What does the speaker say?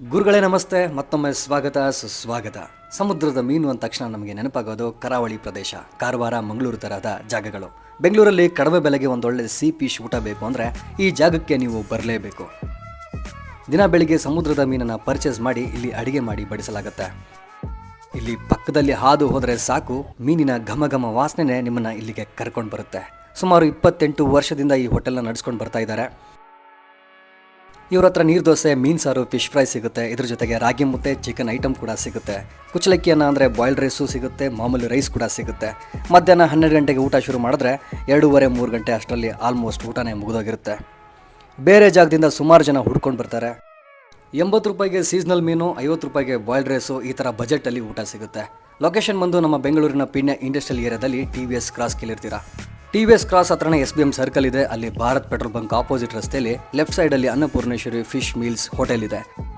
ಗುರುಗಳೇ ನಮಸ್ತೆ. ಮತ್ತೊಮ್ಮೆ ಸ್ವಾಗತ ಸುಸ್ವಾಗತ. ಸಮುದ್ರದ ಮೀನು ಅಂದ ತಕ್ಷಣ ನಮಗೆ ನೆನಪಾಗೋದು ಕರಾವಳಿ ಪ್ರದೇಶ, ಕಾರವಾರ, ಮಂಗಳೂರು ತರಹದ ಜಾಗಗಳು. ಬೆಂಗಳೂರಲ್ಲಿ ಕಡಿಮೆ ಬೆಲೆಗೆ ಒಂದೊಳ್ಳೆ ಸೀ ಫಿಶ್ ಊಟ ಬೇಕು ಅಂದರೆ ಈ ಜಾಗಕ್ಕೆ ನೀವು ಬರಲೇಬೇಕು. ದಿನ ಬೆಳಿಗ್ಗೆ ಸಮುದ್ರದ ಮೀನನ್ನು ಪರ್ಚೇಸ್ ಮಾಡಿ ಇಲ್ಲಿ ಅಡಿಗೆ ಮಾಡಿ ಬಡಿಸಲಾಗುತ್ತೆ. ಇಲ್ಲಿ ಪಕ್ಕದಲ್ಲಿ ಹಾದು ಹೋದರೆ ಸಾಕು, ಮೀನಿನ ಘಮ ಘಮ ವಾಸನೆ ನಿಮ್ಮನ್ನು ಇಲ್ಲಿಗೆ ಕರ್ಕೊಂಡು ಬರುತ್ತೆ. ಸುಮಾರು 28 ವರ್ಷದಿಂದ ಈ ಹೋಟೆಲ್ನ ನಡೆಸ್ಕೊಂಡು ಬರ್ತಾ ಇದ್ದಾರೆ. ಇವ್ರ ಹತ್ರ ನೀರು ದೋಸೆ, ಮೀನು ಸಾರು, ಫಿಶ್ ಫ್ರೈ ಸಿಗುತ್ತೆ. ಇದ್ರ ಜೊತೆಗೆ ರಾಗಿ ಮುದ್ದೆ, ಚಿಕನ್ ಐಟಮ್ ಕೂಡ ಸಿಗುತ್ತೆ. ಕುಚ್ಚಲಕ್ಕಿಯನ್ನು ಅಂದರೆ ಬಾಯ್ಲ್ಡ್ ರೈಸು ಸಿಗುತ್ತೆ, ಮಾಮೂಲಿ ರೈಸ್ ಕೂಡ ಸಿಗುತ್ತೆ. ಮಧ್ಯಾಹ್ನ 12 ಗಂಟೆಗೆ ಊಟ ಶುರು ಮಾಡಿದ್ರೆ 2:30-3 ಗಂಟೆ ಅಷ್ಟರಲ್ಲಿ ಆಲ್ಮೋಸ್ಟ್ ಊಟನೇ ಮುಗಿದೋಗಿರುತ್ತೆ. ಬೇರೆ ಜಾಗದಿಂದ ಸುಮಾರು ಜನ ಹುಡ್ಕೊಂಡು ಬರ್ತಾರೆ. 80 ರೂಪಾಯಿಗೆ ಸೀಸ್ನಲ್ ಮೀನು, 50 ರೂಪಾಯಿಗೆ ಬಾಯ್ಲ್ಡ್ ರೈಸು, ಈ ಥರ ಬಜೆಟಲ್ಲಿ ಊಟ ಸಿಗುತ್ತೆ. ಲೊಕೇಶನ್ ಬಂದು ನಮ್ಮ ಬೆಂಗಳೂರಿನ ಪಿಣ್ಯ ಇಂಡಸ್ಟ್ರಿಯಲ್ ಏರಿಯಾದಲ್ಲಿ TVS ಕ್ರಾಸ್ ಕೇಳಿರ್ತೀರಾ. TVS ಕ್ರಾಸ್ ಹತ್ರನೇ SBM ಸರ್ಕಲ್ ಇದೆ. ಅಲ್ಲಿ ಭಾರತ್ ಪೆಟ್ರೋಲ್ ಬಂಕ್ ಆಪೋಸಿಟ್ ರಸ್ತೆಯಲ್ಲಿ ಲೆಫ್ಟ್ ಸೈಡಲ್ಲಿ ಅನ್ನಪೂರ್ಣೇಶ್ವರಿ ಫಿಶ್ ಮೀಲ್ಸ್ ಹೋಟೆಲ್ ಇದೆ.